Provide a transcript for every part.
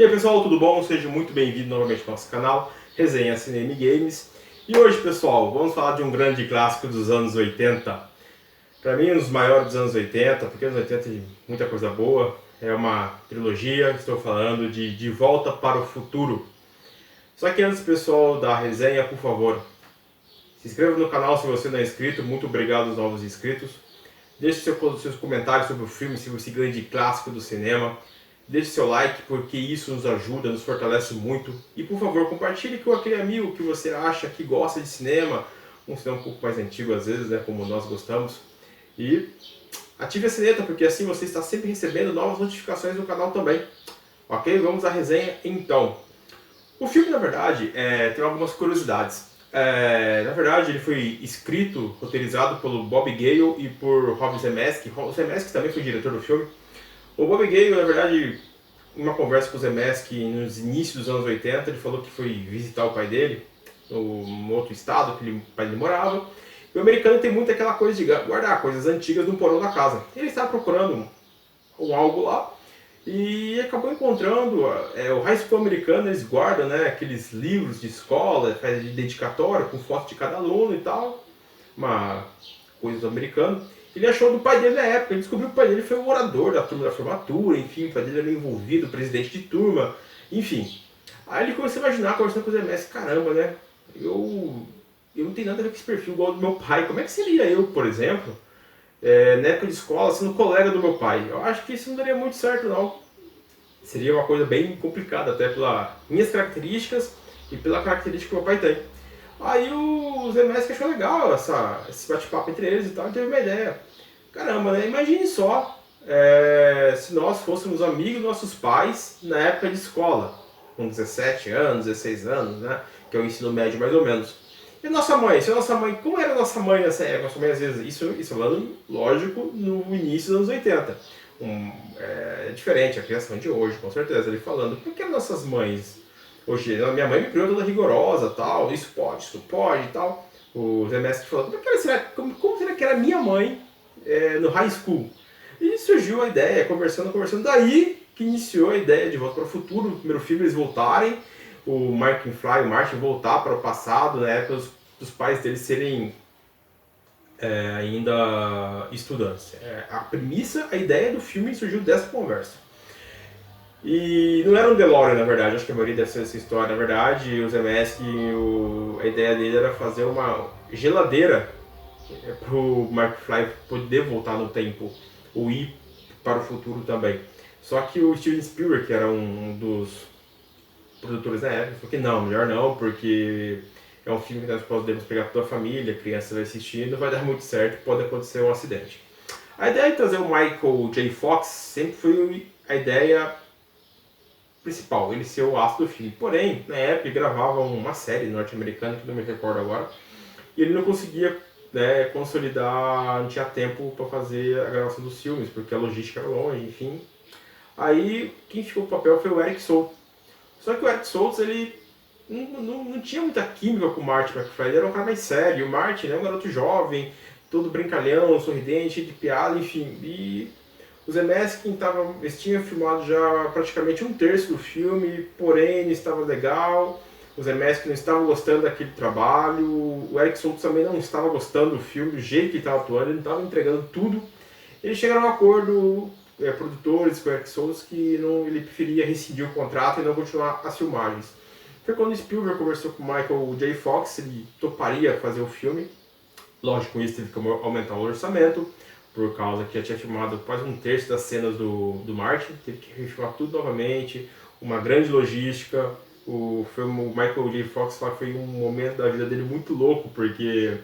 E aí pessoal, tudo bom? Seja muito bem-vindo novamente ao nosso canal Resenha Cinema e Games. E hoje, pessoal, vamos falar de um grande clássico dos anos 80. Para mim, um dos maiores dos anos 80, porque anos 80 tem muita coisa boa. É uma trilogia, estou falando de Volta para o Futuro. Só que antes, pessoal, da resenha, por favor, se inscreva no canal se você não é inscrito. Muito obrigado aos novos inscritos. Deixe seus comentários sobre o filme, sobre esse grande clássico do cinema. Deixe seu like, porque isso nos ajuda, nos fortalece muito. E por favor, compartilhe com aquele amigo que você acha que gosta de cinema, um cinema um pouco mais antigo às vezes, né, como nós gostamos. E ative a sineta, porque assim você está sempre recebendo novas notificações no canal também. Ok? Vamos à resenha então. O filme, na verdade, tem algumas curiosidades. Na verdade, ele foi escrito, roteirizado pelo Bob Gale e por Rob Zemeckis. O Zemeckis também foi diretor do filme. O Bob Gale, na verdade, em uma conversa com o Zemeckis nos inícios dos anos 80, ele falou que foi visitar o pai dele, num outro estado que o pai dele morava. E o americano tem muito aquela coisa de guardar coisas antigas no porão da casa. Ele estava procurando algo lá e acabou encontrando o high school americano. Eles guardam, né, aqueles livros de escola, faz de dedicatório com foto de cada aluno e tal, uma coisa do americano. Ele achou do pai dele na época, ele descobriu que o pai dele foi o orador da turma da formatura, enfim, o pai dele era envolvido, presidente de turma, enfim. Aí ele começou a imaginar, conversando com o Zé, caramba, né, eu não tenho nada a ver com esse perfil igual ao do meu pai. Como é que seria eu, por exemplo, na época de escola, sendo colega do meu pai? Eu acho que isso não daria muito certo, não. Seria uma coisa bem complicada, até pelas minhas características e pela característica que meu pai tem. Aí o Zemeckis achou legal esse bate-papo entre eles e tal, e teve uma ideia. Caramba, né? Imagine só se nós fôssemos amigos dos nossos pais na época de escola, com 17 anos, 16 anos, né? Que é o ensino médio mais ou menos. E a nossa mãe? Se a nossa mãe, como era a nossa mãe nessa época? Nossa mãe, às vezes, isso falando, lógico, no início dos anos 80. É diferente a criação de hoje, com certeza. Ele falando, por que nossas mães... Hoje, minha mãe me criou toda rigorosa, tal, isso pode e tal. O Zemeckis falou, como será que era minha mãe no high school? E surgiu a ideia, conversando, daí que iniciou a ideia de Volta para o Futuro. No primeiro filme eles voltarem, o Martin voltar para o passado, na época dos pais deles serem ainda estudantes. A premissa, a ideia do filme surgiu dessa conversa. E não era um DeLorean, na verdade, acho que a maioria deve ser essa história. Na verdade, o Zemeckis, a ideia dele era fazer uma geladeira para o Mark Fly poder voltar no tempo, ou ir para o futuro também. Só que o Steven Spielberg, que era um dos produtores da época, falou que não, melhor não, porque é um filme que nós podemos pegar toda a família, a criança vai assistir, não vai dar muito certo, pode acontecer um acidente. A ideia de trazer o Michael J. Fox sempre foi a ideia principal, ele ser o astro do filme. Porém, na época ele gravava uma série norte-americana, que não me recordo agora, e ele não conseguia consolidar, não tinha tempo para fazer a gravação dos filmes, porque a logística era longe, enfim. Aí quem ficou com o papel foi o Eric Stoltz. Só que o Eric Stoltz, ele não tinha muita química com o Martin McFly, ele era um cara mais sério. O Martin é um garoto jovem, todo brincalhão, sorridente, de piada, enfim. E o Zemeckis, eles tinham filmado já praticamente um terço do filme, porém não estava legal. O Zemeckis não estava gostando daquele trabalho. O Eric Stoltz também não estava gostando do filme, do jeito que ele estava atuando, ele não estava entregando tudo. Eles chegaram a um acordo, produtores com o Eric Stoltz, que ele preferia rescindir o contrato e não continuar as filmagens. Foi quando o Spielberg conversou com o Michael J. Fox, ele toparia fazer o filme. Lógico, com isso teve que aumentar o orçamento, por causa que já tinha filmado quase um terço das cenas do Martin, teve que refilmar tudo novamente, uma grande logística. O Michael J. Fox fala que foi um momento da vida dele muito louco, porque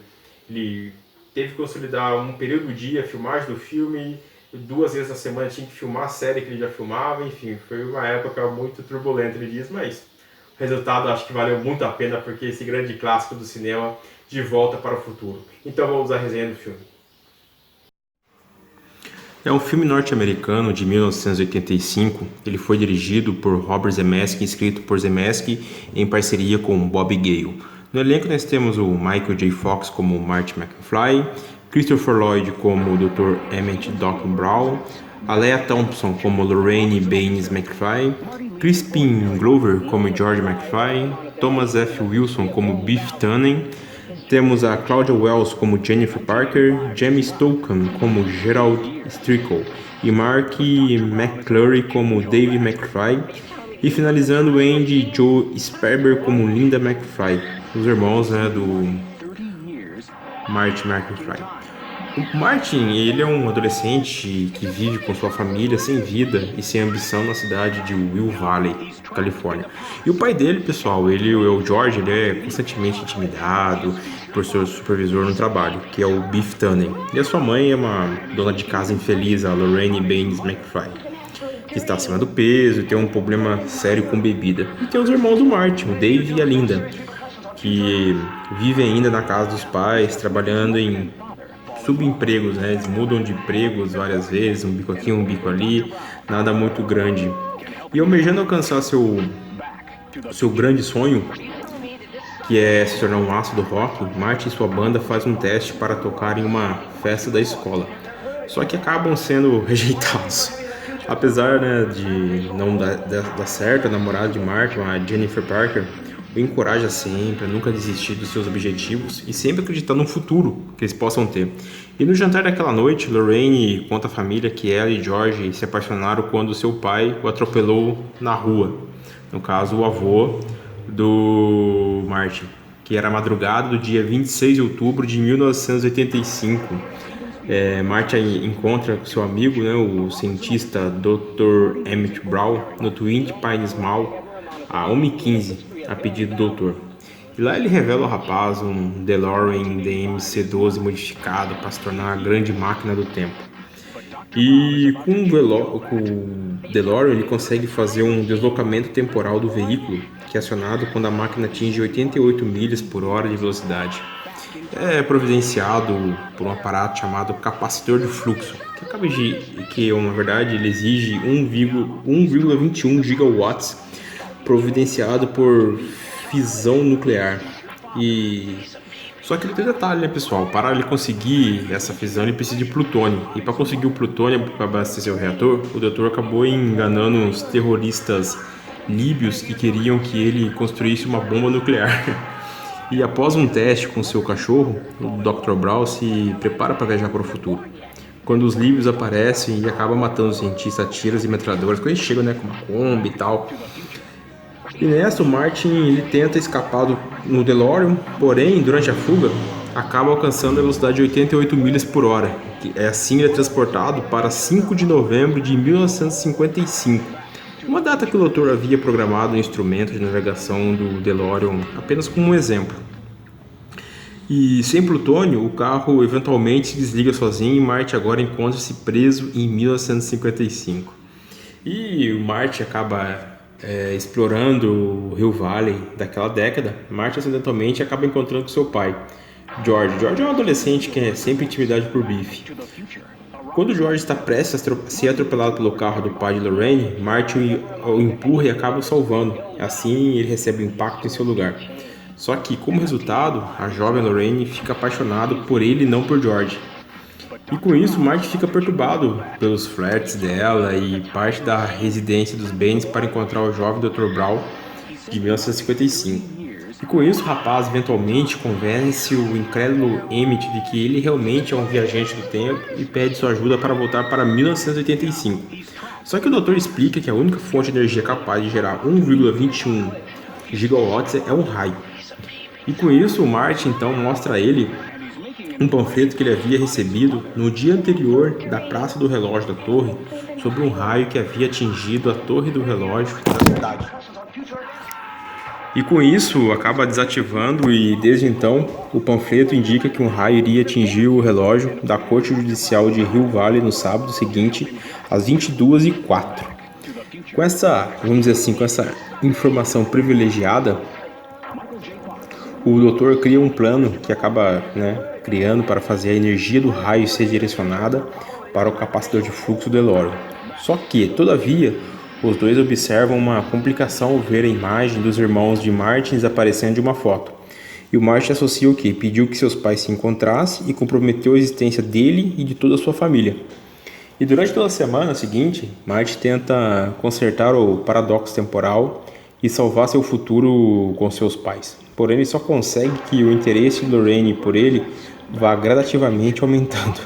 ele teve que consolidar um período do dia, a filmagem do filme, 2 vezes na semana tinha que filmar a série que ele já filmava, enfim, foi uma época muito turbulenta, ele diz, mas o resultado acho que valeu muito a pena, porque esse grande clássico do cinema, De Volta para o Futuro. Então vamos à resenha do filme. É um filme norte-americano de 1985. Ele foi dirigido por Robert Zemeckis e escrito por Zemeckis em parceria com Bob Gale. No elenco nós temos o Michael J. Fox como Marty McFly, Christopher Lloyd como o Dr. Emmett Doc Brown, a Leah Thompson como Lorraine Baines McFly, Crispin Glover como George McFly, Thomas F. Wilson como Biff Tannen, temos a Claudia Wells como Jennifer Parker, Jamie Stockham como Gerald Strickle e Mark McClurry como Dave McFly, e finalizando Andy Joe Sperber como Linda McFly, os irmãos, né, do Martin McFly. O Martin, ele é um adolescente que vive com sua família sem vida e sem ambição na cidade de Will Valley, Califórnia. E o pai dele, pessoal, o George, ele é constantemente intimidado por seu supervisor no trabalho, que é o Biff Tannen. E a sua mãe é uma dona de casa infeliz, a Lorraine Baines McFly, que está acima do peso e tem um problema sério com bebida. E tem os irmãos do Martin, o Dave e a Linda, que vivem ainda na casa dos pais, trabalhando em subempregos, né? Eles mudam de empregos várias vezes, um bico aqui, um bico ali, nada muito grande. E almejando alcançar seu grande sonho, que é se tornar um astro do rock, Martin e sua banda fazem um teste para tocar em uma festa da escola. Só que acabam sendo rejeitados. Apesar, né, de não dar certo, a namorada de Martin, a Jennifer Parker, o encoraja sempre a nunca desistir dos seus objetivos e sempre acreditar no futuro que eles possam ter. E no jantar daquela noite, Lorraine conta à família que ela e George se apaixonaram quando seu pai o atropelou na rua. No caso, o avô do Martin, que era a madrugada do dia 26 de outubro de 1985. Martin encontra seu amigo, né, o cientista Dr. Emmett Brown, no Twin Pines Mall, a 1h15, a pedido do doutor. E lá ele revela ao rapaz um DeLorean DMC-12 modificado para se tornar a grande máquina do tempo. E com o DeLorean ele consegue fazer um deslocamento temporal do veículo, que é acionado quando a máquina atinge 88 milhas por hora de velocidade. É providenciado por um aparato chamado capacitor de fluxo, que na verdade ele exige 1,21 gigawatts, providenciado por fissão nuclear. Só que ele tem detalhe, né, pessoal? Para ele conseguir essa fissão, ele precisa de plutônio. E para conseguir o plutônio para abastecer o reator, o doutor acabou enganando os terroristas líbios que queriam que ele construísse uma bomba nuclear. E após um teste com seu cachorro, o Dr. Brown se prepara para viajar para o futuro. Quando os líbios aparecem e acabam matando os cientistas a tiros e metralhadoras, quando eles chegam, né, com uma Kombi e tal. E nessa, o Martin ele tenta escapar no DeLorean, porém, durante a fuga, acaba alcançando a velocidade de 88 milhas por hora. Assim, ele é transportado para 5 de novembro de 1955. Uma data que o doutor havia programado no instrumento de navegação do DeLorean apenas como um exemplo. E sem plutônio, o carro eventualmente se desliga sozinho e Marty agora encontra-se preso em 1955. E o Marty acaba explorando o Rio Valley daquela década. Marty acidentalmente acaba encontrando com seu pai, George. George é um adolescente que é sempre intimidado por Biff. Quando George está prestes a ser atropelado pelo carro do pai de Lorraine, Martin o empurra e acaba o salvando. Assim, ele recebe o impacto em seu lugar. Só que, como resultado, a jovem Lorraine fica apaixonada por ele e não por George. E com isso, Martin fica perturbado pelos flertes dela e parte da residência dos Baines para encontrar o jovem Dr. Brown de 1955. E com isso, o rapaz eventualmente convence o incrédulo Emmett de que ele realmente é um viajante do tempo e pede sua ajuda para voltar para 1985. Só que o doutor explica que a única fonte de energia capaz de gerar 1,21 gigawatts é um raio. E com isso, o Martin então mostra a ele um panfleto que ele havia recebido no dia anterior da Praça do Relógio da Torre sobre um raio que havia atingido a torre do relógio da cidade. E com isso, acaba desativando e, desde então, o panfleto indica que um raio iria atingir o relógio da Corte Judicial de Rio Valley no sábado seguinte, às 22h04. Com essa, vamos dizer assim, com essa informação privilegiada, o doutor cria um plano que acaba criando para fazer a energia do raio ser direcionada para o capacitor de fluxo do DeLorean. Só que, todavia, os dois observam uma complicação ao ver a imagem dos irmãos de Martin desaparecendo de uma foto. E o Martin associa o que? Pediu que seus pais se encontrassem e comprometeu a existência dele e de toda a sua família. E durante toda a semana seguinte, Marty tenta consertar o paradoxo temporal e salvar seu futuro com seus pais. Porém, ele só consegue que o interesse de Lorraine por ele vá gradativamente aumentando.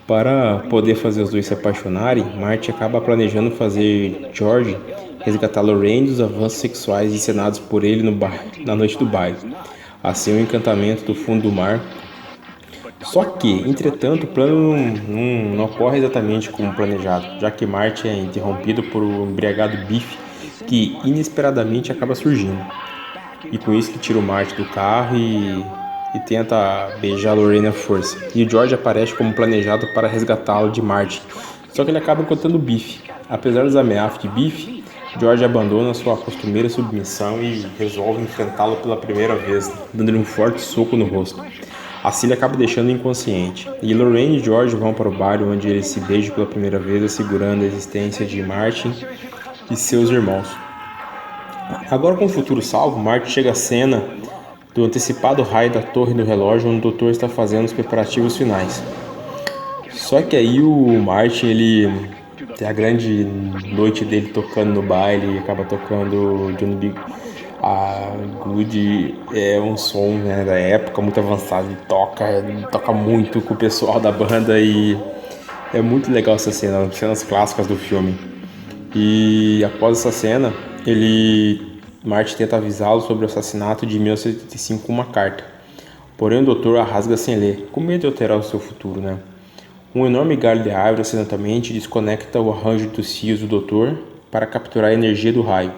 Para poder fazer os dois se apaixonarem, Marty acaba planejando fazer George resgatar Lorraine dos avanços sexuais encenados por ele na noite do baile. Assim, o encantamento do fundo do mar. Só que, entretanto, o plano não ocorre exatamente como planejado, já que Marty é interrompido por um embriagado Biff que inesperadamente acaba surgindo. E com isso que tira o Marty do carro e tenta beijar Lorraine à força. E o George aparece como planejado para resgatá-lo de Marty, só que ele acaba encontrando o Biff. Apesar dos ameaças de Biff, George abandona sua costumeira submissão e resolve enfrentá-lo pela primeira vez, dando-lhe um forte soco no rosto. Assim ele acaba deixando inconsciente. E Lorraine e George vão para o bar onde eles se beijam pela primeira vez, assegurando a existência de Marty e seus irmãos. Agora, com o futuro salvo, Marty chega à cena do antecipado raio da torre do relógio, onde o doutor está fazendo os preparativos finais. Só que aí o Marty, ele tem a grande noite dele tocando no baile, e acaba tocando Johnny B. A Good é um som, né, da época muito avançado, ele toca muito com o pessoal da banda e é muito legal essa cena, cenas clássicas do filme. E após essa cena, Marty tenta avisá-lo sobre o assassinato de 1985 com uma carta. Porém, o doutor a rasga sem ler, com medo de alterar o seu futuro, né? Um enorme galho de árvore acidentalmente desconecta o arranjo dos fios do doutor para capturar a energia do raio.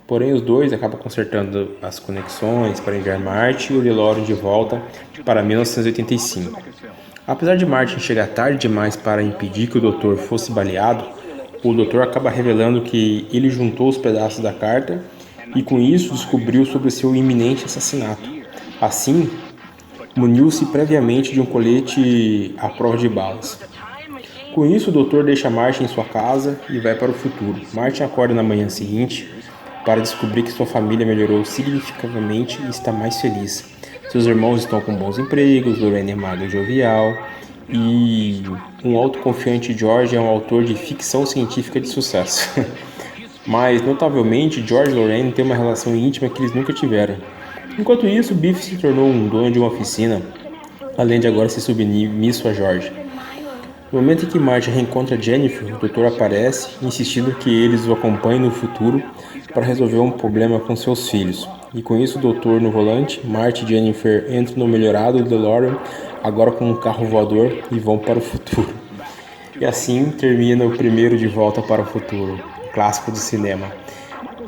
Porém, os dois acabam consertando as conexões para enviar Marty e o DeLorean de volta para 1985. Apesar de Marty chegar tarde demais para impedir que o doutor fosse baleado, o doutor acaba revelando que ele juntou os pedaços da carta e com isso descobriu sobre seu iminente assassinato. Assim, muniu-se previamente de um colete à prova de balas. Com isso, o doutor deixa Marty em sua casa e vai para o futuro. Marty acorda na manhã seguinte para descobrir que sua família melhorou significativamente e está mais feliz. Seus irmãos estão com bons empregos, Lorraine é magra e jovial, e um autoconfiante George é um autor de ficção científica de sucesso. Mas, notavelmente, George e Lorraine têm uma relação íntima que eles nunca tiveram. Enquanto isso, Biff se tornou um dono de uma oficina, além de agora ser submisso a George. No momento em que Marty reencontra Jennifer, o doutor aparece, insistindo que eles o acompanhem no futuro para resolver um problema com seus filhos. E com isso, o doutor no volante, Marty e Jennifer entram no melhorado DeLorean, agora com um carro voador, e vão para o futuro. E assim termina o primeiro De Volta para o Futuro, clássico do cinema.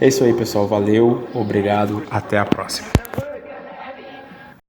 É isso aí, pessoal. Valeu, obrigado, até a próxima.